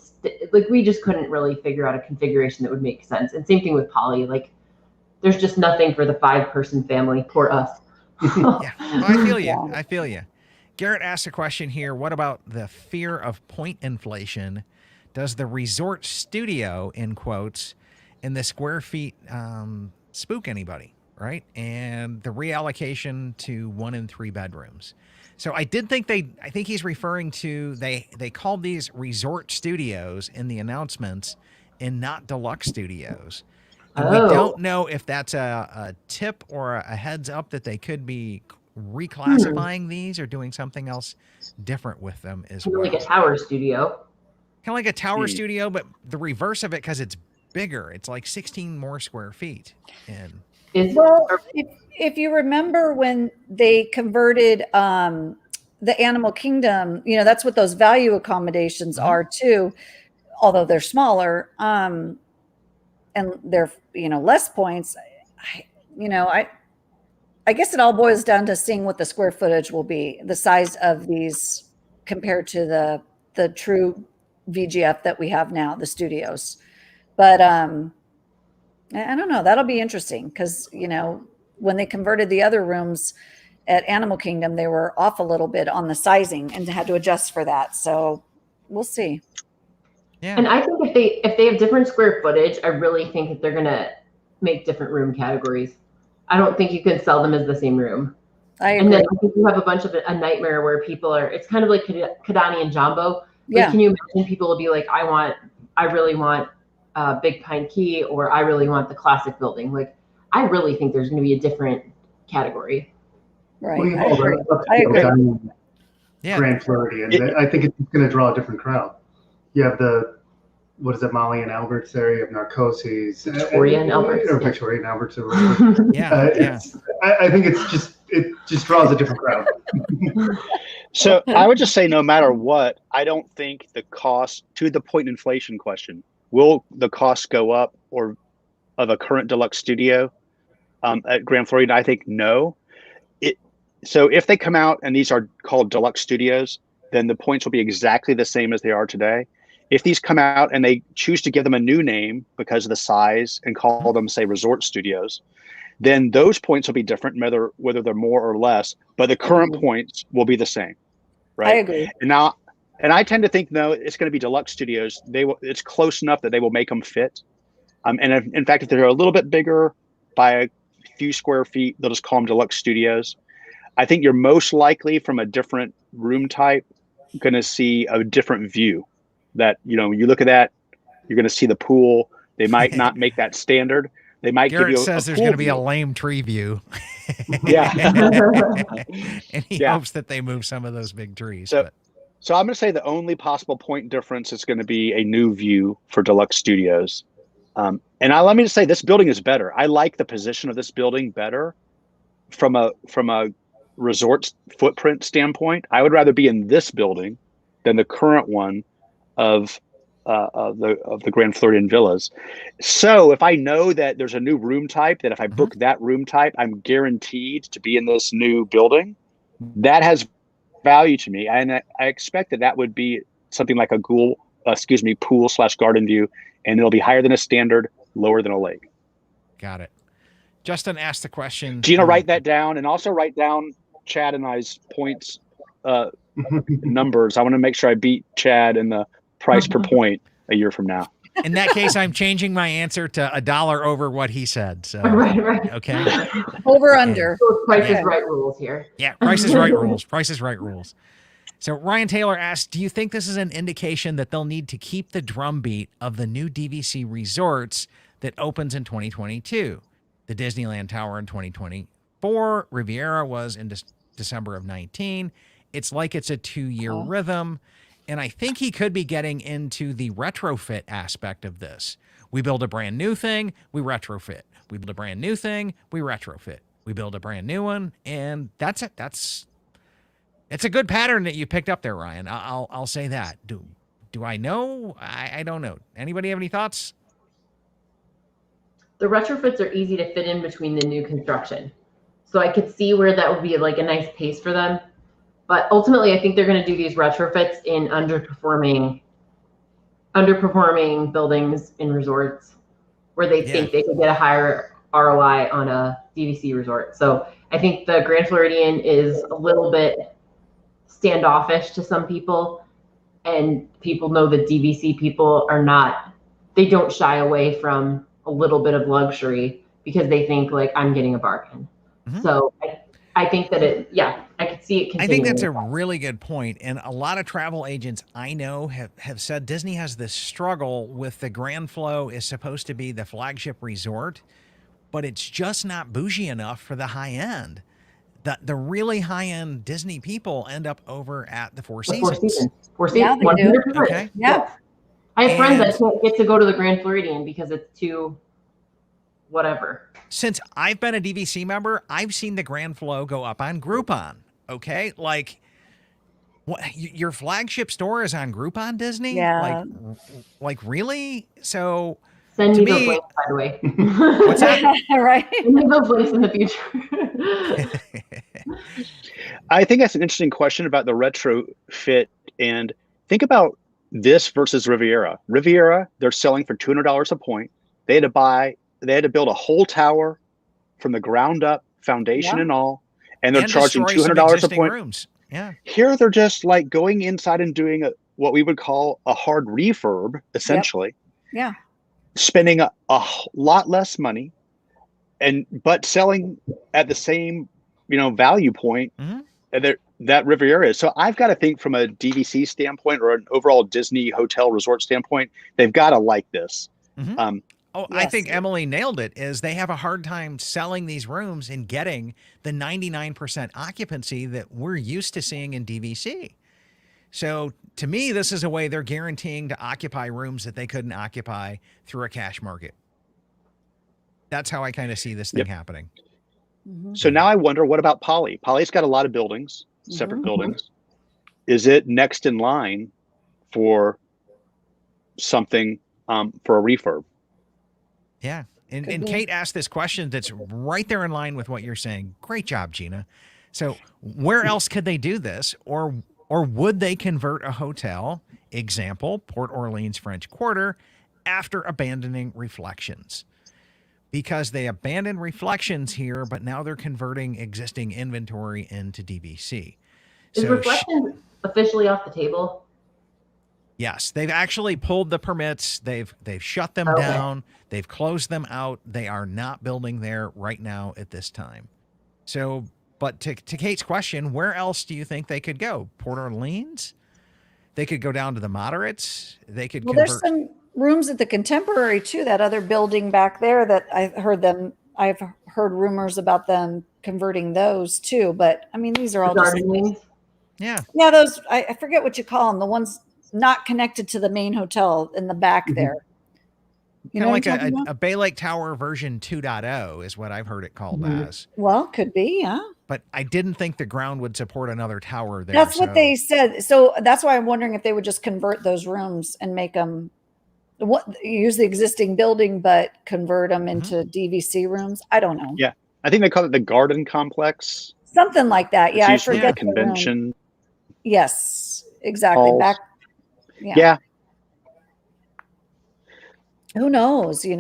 like, we just couldn't really figure out a configuration that would make sense. And same thing with Poly, like, there's just nothing for the 5-person family. Poor us. yeah, I feel you. I feel you. Garrett asked a question here. What about the fear of point inflation? Does the resort studio, in quotes, in the square feet spook anybody, right? And the reallocation to 1 and 3 bedrooms. So I think he's referring to, they called these resort studios in the announcements and not deluxe studios. And we don't know if that's a tip or a heads up that they could be reclassifying these or doing something else different with them as well. Like a tower studio. Kind of like a tower studio, but the reverse of it, because it's bigger. It's like 16 more square feet. And if you remember when they converted the Animal Kingdom, that's what those value accommodations are too, although they're smaller and they're less points. I guess it all boils down to seeing what the square footage will be, the size of these compared to the true VGF that we have now, the studios. But I don't know. That'll be interesting, because when they converted the other rooms at Animal Kingdom, they were off a little bit on the sizing and had to adjust for that. So we'll see. Yeah. And I think if they have different square footage, I really think that they're gonna make different room categories. I don't think you can sell them as the same room. I agree. And then I think you have a bunch of a nightmare where people are, it's kind of like Kidani and Jumbo. Like, can you imagine people will be like, I really want Big Pine Key, or I really want the classic building. Like, I really think there's going to be a different category. Right. Well, I agree. Grand Floridian. I think it's going to draw a different crowd. You have what is it, Molly and Albert's there? You have Narcosis. Victoria and Albert's. Or Victoria and Albert's. I think it just draws a different crowd. So I would just say, no matter what, I don't think the cost, to the point inflation question, will the cost go up or of a current deluxe studio at Grand Floridian? I think no. So if they come out and these are called deluxe studios, then the points will be exactly the same as they are today. If these come out and they choose to give them a new name because of the size and call them, say, resort studios, then those points will be different, whether they're more or less, but the current points will be the same, right? I agree. And I tend to think, no, it's going to be deluxe studios. It's close enough that they will make them fit. And in fact, if they're a little bit bigger by a few square feet, they'll just call them deluxe studios. I think you're most likely, from a different room type, going to see a different view. That, you look at that, you're going to see the pool. They might not make that standard. They might Garrett give you says there's going to be a lame tree view. Yeah. And he hopes that they move some of those big trees. So I'm going to say the only possible point difference is going to be a new view for deluxe studios. And let me just say, this building is better. I like the position of this building better from a resort footprint standpoint. I would rather be in this building than the current one of the Grand Floridian villas. So if I know that there's a new room type, that if I book that room type, I'm guaranteed to be in this new building, that has value to me. And I expect that would be something like a pool/garden view, and it'll be higher than a standard, lower than a lake. Got it. Justin asked the question. Gina, write that down, and also write down Chad and I's points numbers. I want to make sure I beat Chad in the price per point a year from now. In that case, I'm changing my answer to $1 over what he said. So right. Okay. Over under. Price is right rules here. Yeah, Price is Right rules. Price is Right rules. So Ryan Taylor asked, do you think this is an indication that they'll need to keep the drumbeat of the new DVC resorts that opens in 2022? The Disneyland Tower in 2024. Riviera was in December of 19. It's like it's a 2-year rhythm. And I think he could be getting into the retrofit aspect of this. We build a brand new thing, we retrofit. We build a brand new thing, we retrofit. We build a brand new one, and that's it. It's a good pattern that you picked up there, Ryan. I'll say that. Do I know? I don't know. Anybody have any thoughts? The retrofits are easy to fit in between the new construction. So I could see where that would be like a nice pace for them. But ultimately, I think they're going to do these retrofits in underperforming buildings in resorts where they think they could get a higher ROI on a DVC resort. So I think the Grand Floridian is a little bit standoffish to some people, and people know that DVC people are not, they don't shy away from a little bit of luxury because they think like I'm getting a bargain. So I think that I could see it continuing. I think that's a really good point. And a lot of travel agents I know have said Disney has this struggle with the Grand Flo is supposed to be the flagship resort, but it's just not bougie enough for the high end. The really high end Disney people end up over at the Four Seasons. Four Seasons. Yeah, they do. Okay. Yeah. I have friends that can't get to go to the Grand Floridian because it's too whatever. Since I've been a DVC member, I've seen the Grand Flo go up on Groupon. Okay, like what? Your flagship store is on Groupon, Disney? Yeah. Like really? So send me me, those links, by the way. What's that? Right. Send me those links in the future. I think that's an interesting question about the retrofit, and think about this versus Riviera. Riviera, they're selling for $200 a point. They had to build a whole tower from the ground up, foundation and all, and they're charging $200 a point. Rooms. Yeah. Here they're just like going inside and doing what we would call a hard refurb, essentially. Yeah. Spending a lot less money, but selling at the same value point that Riviera is. So I've got to think from a DVC standpoint or an overall Disney hotel resort standpoint, they've got to like this. Yes. I think Emily nailed it, is they have a hard time selling these rooms and getting the 99% occupancy that we're used to seeing in DVC. So to me, this is a way they're guaranteeing to occupy rooms that they couldn't occupy through a cash market. That's how I kind of see this thing happening. So now I wonder, what about Poly? Poly's got a lot of buildings, separate buildings. Is it next in line for something for a refurb? Yeah. And Kate asked this question that's right there in line with what you're saying. Great job, Gina. So where else could they do this? Or would they convert a hotel, example, Port Orleans French Quarter, after abandoning Reflections? Because they abandoned Reflections here, but now they're converting existing inventory into DVC. Is Reflections officially off the table? Yes, they've actually pulled the permits. They've shut them down. They've closed them out. They are not building there right now at this time. So, but to Kate's question, where else do you think they could go? Port Orleans? They could go down to the Moderates. They could convert. There's some rooms at the Contemporary too, that other building back there that I've heard rumors about them converting those too. But I mean, these are all just wings. Yeah. Those, I forget what you call them. The ones not connected to the main hotel in the back there. You know, like a Bay Lake Tower version 2.0 is what I've heard it called as. Well, could be, yeah. but I didn't think the ground would support another tower there. That's what they said. So that's why I'm wondering if they would just convert those rooms and make them use the existing building, but convert them into DVC rooms. I don't know. Yeah. I think they call it the garden complex. Something like that. Yeah. I It's usually forget the convention. Yes, exactly. halls. Back. Yeah. Who knows, Yeah,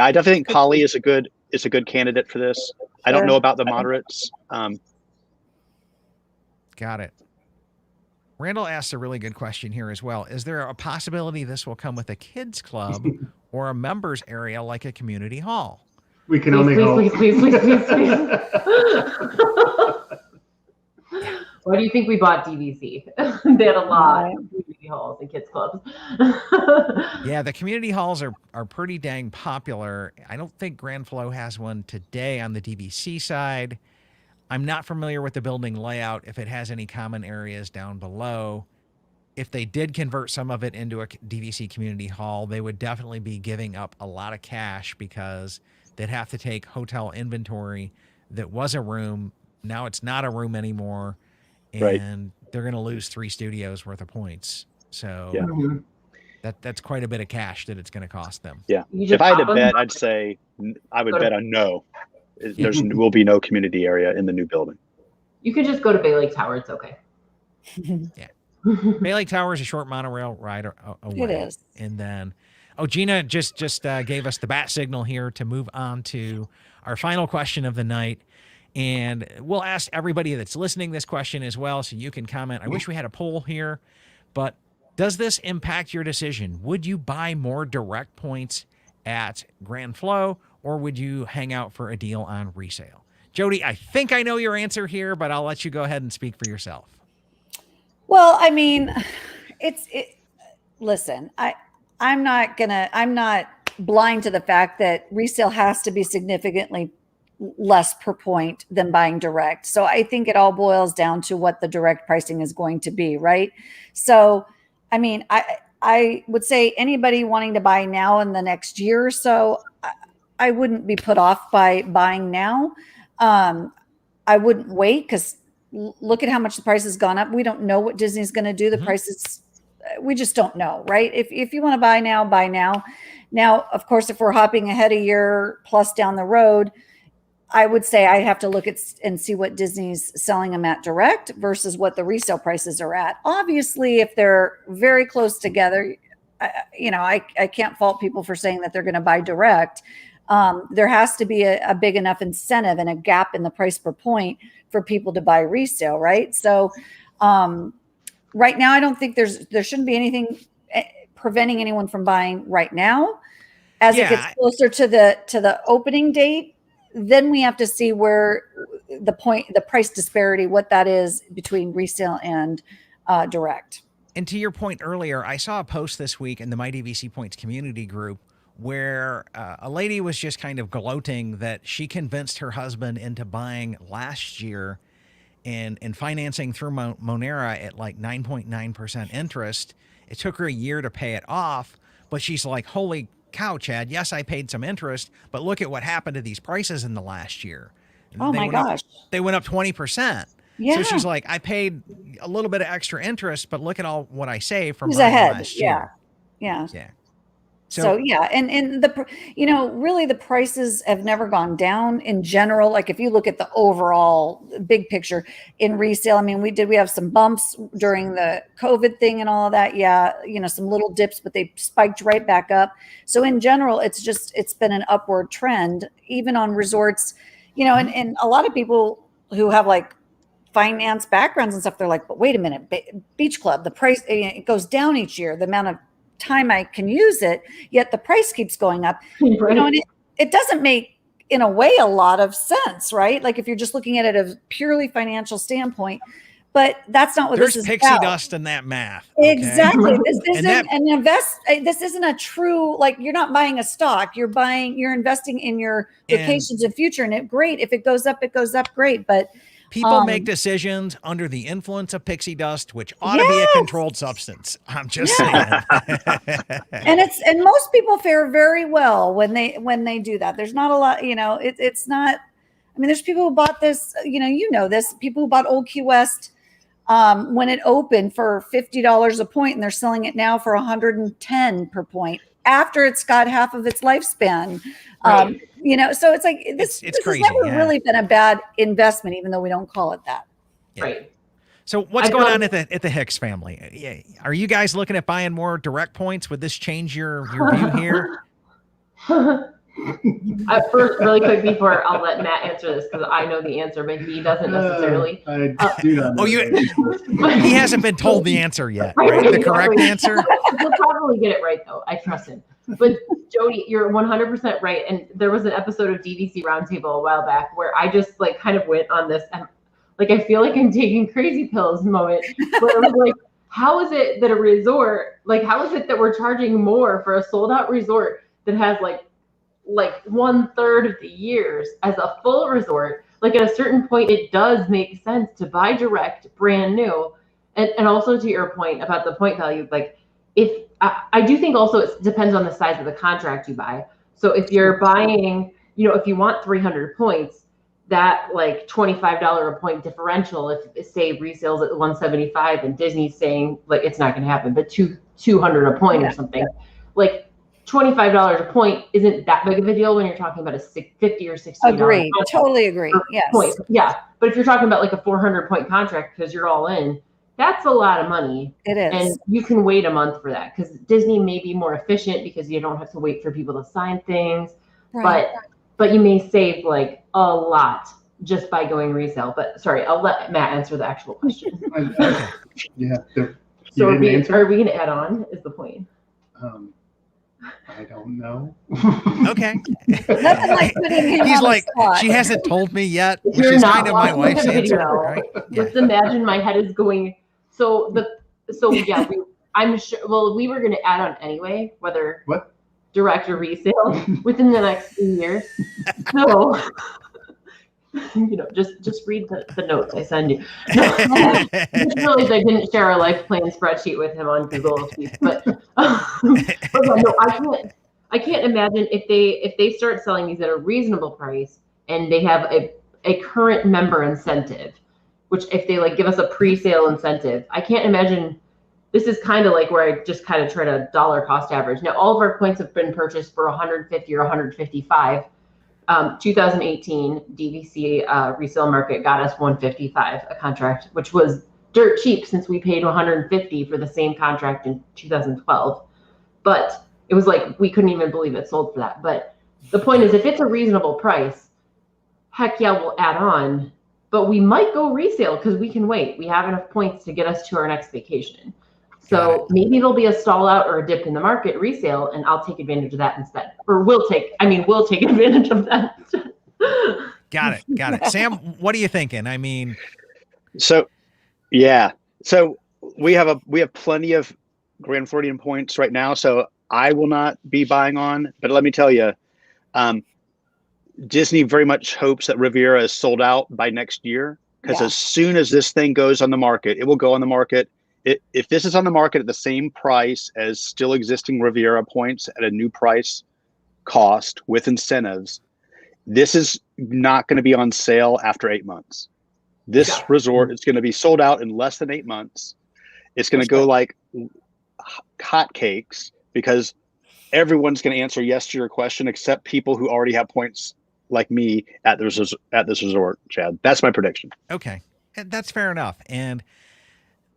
I definitely think Kali is a good candidate for this. I don't know about the moderates. Got it. Randall asked a really good question here as well. Is there a possibility this will come with a kids club or a members area like a community hall? We can only hope. Please. Why do you think we bought DVC? They had a lot of community halls and kids clubs. Yeah, the community halls are pretty dang popular. I don't think Grand Flow has one today on the DVC side. I'm not familiar with the building layout, if it has any common areas down below. If they did convert some of it into a DVC community hall, they would definitely be giving up a lot of cash because they'd have to take hotel inventory that was a room. Now it's not a room anymore. And they're going to lose 3 studios worth of points. So that's quite a bit of cash that it's going to cost them. Yeah. If I had to bet, I'd say I would bet on no. There will be no community area in the new building. You could just go to Bay Lake Tower. It's okay. Yeah. Bay Lake Tower is a short monorail ride away. It is. And then, Gina just gave us the bat signal here to move on to our final question of the night. And we'll ask everybody that's listening this question as well, so you can comment. I wish we had a poll here, but does this impact your decision? Would you buy more direct points at Grand Flow, or would you hang out for a deal on resale? Jody, I think I know your answer here, but I'll let you go ahead and speak for yourself. Well, I mean, listen, I'm not blind to the fact that resale has to be significantly less per point than buying direct. So I think it all boils down to what the direct pricing is going to be, right? So, I mean, I would say anybody wanting to buy now in the next year or so, I wouldn't be put off by buying now. I wouldn't wait because look at how much the price has gone up. We don't know what Disney's going to do. The prices, we just don't know, right? If you want to buy now, buy now. Now, of course, if we're hopping ahead a year plus down the road, I would say I have to look at and see what Disney's selling them at direct versus what the resale prices are at. Obviously, if they're very close together, I can't fault people for saying that they're going to buy direct. There has to be a big enough incentive and a gap in the price per point for people to buy resale, right? So right now, I don't think there shouldn't be anything preventing anyone from buying right now. As it gets closer to the opening date, then we have to see where the price disparity, what that is between resale and direct. And to your point earlier, I saw a post this week in the My DVC Points community group where a lady was just kind of gloating that she convinced her husband into buying last year and financing through Monera at like 9.9% interest. It took her a year to pay it off, but she's like, holy cow, Chad, yes, I paid some interest, but look at what happened to these prices in the last year. Oh my gosh. They went up 20%. Yeah. So she's like, I paid a little bit of extra interest, but look at all what I saved from last year. Yeah. So yeah, and really the prices have never gone down in general. Like if you look at the overall big picture in resale, I mean, we have some bumps during the COVID thing and all of that. Yeah, some little dips, but they spiked right back up. So in general, it's been an upward trend, even on resorts, and a lot of people who have like finance backgrounds and stuff, they're like, but wait a minute, beach club, the price, it goes down each year, the amount of time I can use it, yet the price keeps going up. Right. And it doesn't make, in a way, a lot of sense, right? Like if you're just looking at it as a purely financial standpoint, but that's not what this is pixie about. Dust in that math. Okay? Exactly. This isn't this isn't a true, like you're not buying a stock, you're investing in your vacations and future. And great. If it goes up, great. But people make decisions under the influence of pixie dust, which ought to be a controlled substance. I'm just saying. and most people fare very well when they do that. There's not a lot, it's not. I mean, there's people who bought this, you know this, people who bought Old Key West when it opened for $50 a point, and they're selling it now for $110 per point after it's got half of its lifespan. Right. So it's like this crazy, has never really been a bad investment, even though we don't call it that. Yeah. Right. So what's going on at the Hicks family? Are you guys looking at buying more direct points? Would this change your view here? First, really quick before I'll let Matt answer this, because I know the answer, but he doesn't necessarily. I do not know. He hasn't been told the answer yet, right? The correct answer? He'll probably get it right, though. I trust him. But Jody, you're 100% right. And there was an episode of DVC Roundtable a while back where I just kind of went on this, and I feel like I'm taking crazy pills moment, where I was like, how is it that a resort, how is it that we're charging more for a sold out resort that has like 1/3 of the years as a full resort? At a certain point, it does make sense to buy direct, brand new. And also to your point about the point value, if I do think also it depends on the size of the contract you buy. So if you're buying, if you want 300 points, that $25 a point differential, if say resales at 175 and Disney's saying it's not going to happen, but 200 a point or something, $25 a point isn't that big of a deal when you're talking about a $50 or $60. Agree. Totally agree. Yes. Point. Yeah. But if you're talking about a 400 point contract because you're all in, that's a lot of money. It is. And you can wait a month for that because Disney may be more efficient because you don't have to wait for people to sign things. Right. But you may save a lot just by going resale. But sorry, I'll let Matt answer the actual question. Yeah. So are we going to add on is the point? I don't know. Okay. Nothing like putting him He's on the spot. she hasn't told me yet, which You're is not kind of my watching wife's the answer, video. right? Yeah. Just imagine my head is going. I'm sure. Well, we were going to add on anyway, whether direct or resale within the next few years. So, just read the notes I send you. I just realized I didn't share a life plan spreadsheet with him on Google Sheets, but no, I can't imagine if they start selling these at a reasonable price and they have a current member incentive, which if they give us a pre-sale incentive, I can't imagine. This is kind of where I just kind of try to dollar cost average. Now, all of our points have been purchased for 150 or 155. 2018 DVC resale market got us 155 a contract, which was dirt cheap since we paid 150 for the same contract in 2012. But it was we couldn't even believe it sold for that. But the point is, if it's a reasonable price, heck yeah, we'll add on. But we might go resale because we can wait. We have enough points to get us to our next vacation. So maybe there'll be a stall out or a dip in the market resale, and I'll take advantage of that instead. Or we'll take advantage of that instead. Got it. Sam, what are you thinking? I mean, so we have plenty of Grand Floridian points right now, so I will not be buying on. But let me tell you, Disney very much hopes that Riviera is sold out by next year because as soon as this thing goes on the market, it will go on the market. If this is on the market at the same price as still existing Riviera points at a new price cost with incentives, this is not going to be on sale after 8 months. This resort is going to be sold out in less than 8 months. It's going to go like hotcakes because everyone's going to answer yes to your question except people who already have points like me at this resort, Chad. That's my prediction. Okay. That's fair enough. And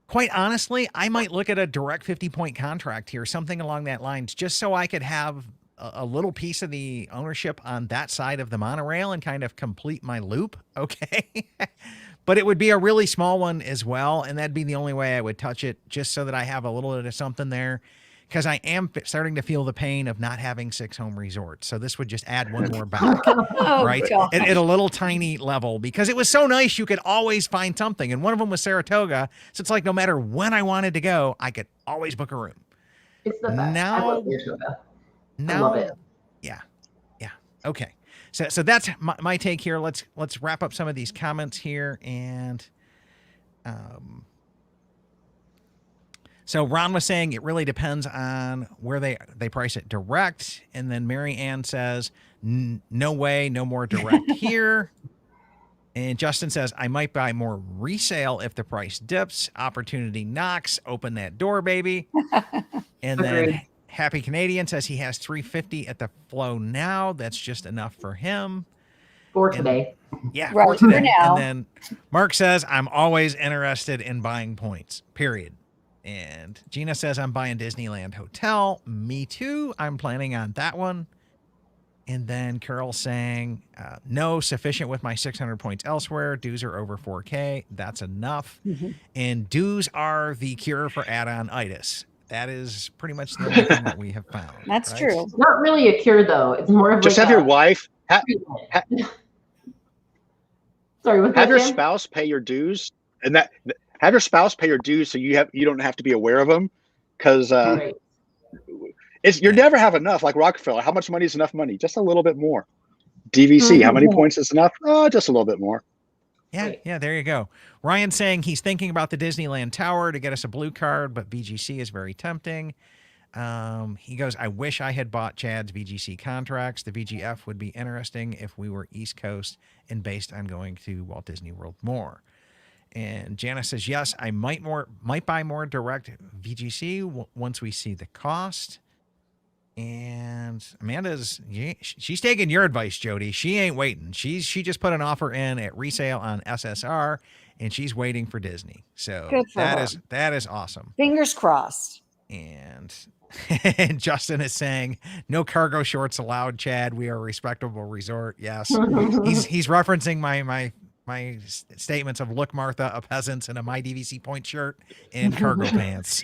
quite honestly, I might look at a direct 50-point contract here, something along that lines, just so I could have a little piece of the ownership on that side of the monorail and kind of complete my loop. Okay. But it would be a really small one as well. And that'd be the only way I would touch it, just so that I have a little bit of something there. Because I am starting to feel the pain of not having 6 home resorts. So this would just add one more back, right? At a little tiny level, because it was so nice you could always find something. And one of them was Saratoga. So it's no matter when I wanted to go, I could always book a room. It's the best. I love Saratoga. I love it. Yeah. Okay. So that's my take here. Let's wrap up some of these comments here. And so Ron was saying it really depends on where they price it direct. And then Mary Ann says, no way, no more direct here. And Justin says, I might buy more resale if the price dips. Opportunity knocks. Open that door, baby. And then Agreed. Happy Canadian says he has $350 at the flow now. That's just enough for him. For And- today. Yeah, Right, for today. for now. And then Mark says, I'm always interested in buying points, period. And Gina says, I'm buying Disneyland Hotel. Me too. I'm planning on that one. And then Carol saying, no, sufficient with my 600 points elsewhere. Dues are over 4K. That's enough. And dues are the cure for add-on itis. That is pretty much the only thing that we have found. That's right? true. It's not really a cure, though. It's more of Just like have your wife, Sorry, what's have that, your Sam? spouse pay your dues, and have your spouse pay your dues so you don't have to be aware of them, because Right. you never have enough. Like Rockefeller, how much money is enough money? Just a little bit more. DVC, how many points is enough? Oh, just a little bit more. Yeah, Right. yeah, there you go. Ryan saying he's thinking about the Disneyland Tower to get us a blue card, but VGC is very tempting. He goes, I wish I had bought Chad's VGC contracts. The VGF would be interesting if we were East Coast and based on going to Walt Disney World more. And Janice says, yes, I might buy more direct VGC once we see the cost. And Amanda's, she's taking your advice, Jody. She ain't waiting. She just put an offer in at resale on SSR, and she's waiting for Disney. So Good for her. that is awesome. Fingers crossed. And Justin is saying, no cargo shorts allowed, Chad. We are a respectable resort. Yes. he's referencing my statements of look, Martha, a peasant in a My DVC point shirt and cargo pants.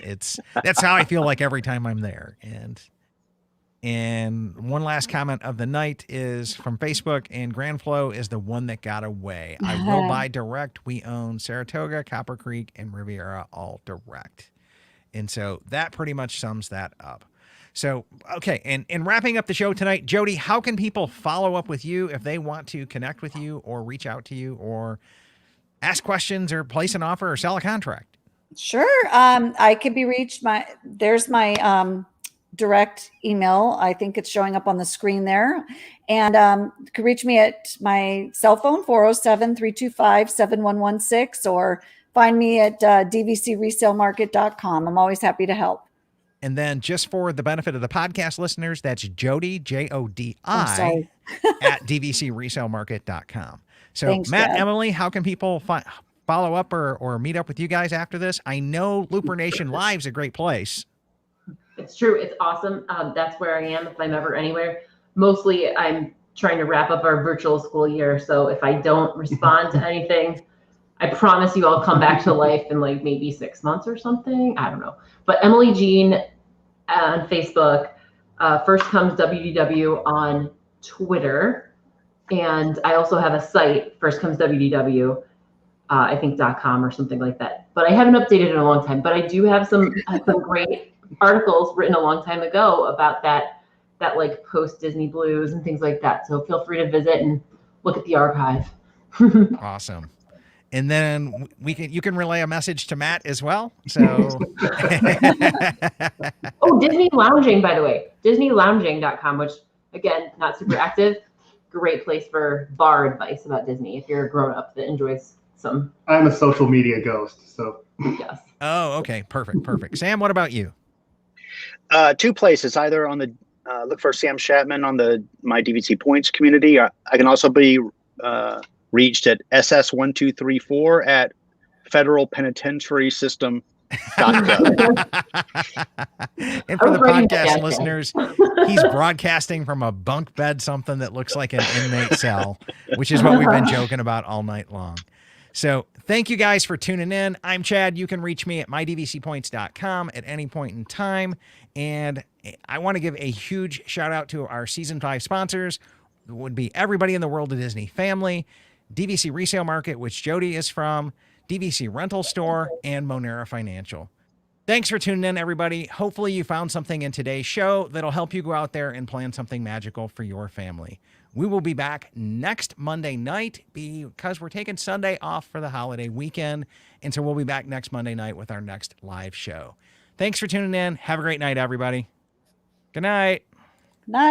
That's how I feel like every time I'm there. And one last comment of the night is from Facebook, and Grand Flow is the one that got away. I will buy direct. We own Saratoga, Copper Creek, and Riviera all direct. And so that pretty much sums that up. So, okay. And wrapping up the show tonight, Jody, how can people follow up with you if they want to connect with you or reach out to you or ask questions or place an offer or sell a contract? Sure. I can be reached. There's my direct email. I think it's showing up on the screen there. And you can reach me at my cell phone, 407-325-7116, or find me at dvcresalemarket.com. I'm always happy to help. And then just for the benefit of the podcast listeners, that's Jody, Jodi, I'm sorry. at dvcresalemarket.com. So Thanks, Matt, Dad. Emily, how can people follow up or meet up with you guys after this? I know Looper Nation Live's a great place. It's true. It's awesome. That's where I am if I'm ever anywhere. Mostly I'm trying to wrap up our virtual school year. So if I don't respond to anything, I promise you I'll come back to life in like maybe 6 months or something. I don't know. But Emily Jean on Facebook, First Comes WDW on Twitter. And I also have a site, First Comes WDW, I think .com or something like that. But I haven't updated in a long time. But I do have some great articles written a long time ago about that like post Disney blues and things like that. So feel free to visit and look at the archive. Awesome. And then you can relay a message to Matt as well. So Oh, Disney Lounging, by the way, DisneyLounging.com, which again, not super active. Great place for bar advice about Disney if you're a grown up that enjoys some. I'm a social media ghost, so. Yes. Oh, okay. Perfect. Sam, what about you? 2 places, either on the look for Sam Shatman on the My DVC Points community. I can also be reached at SS1234 at federalpenitentiarysystem.gov. And for the writing that podcast down. listeners, he's broadcasting from a bunk bed, something that looks like an inmate cell, which is what we've been joking about all night long. So thank you guys for tuning in. I'm Chad. You can reach me at mydvcpoints.com at any point in time. And I want to give a huge shout out to our season 5 sponsors. It would be everybody in the World of Disney family, DVC Resale Market, which Jody is from, DVC Rental Store, and Monera Financial. Thanks for tuning in, everybody. Hopefully you found something in today's show that'll help you go out there and plan something magical for your family. We will be back next Monday night because we're taking Sunday off for the holiday weekend. And so we'll be back next Monday night with our next live show. Thanks for tuning in. Have a great night, everybody. Good night. Night.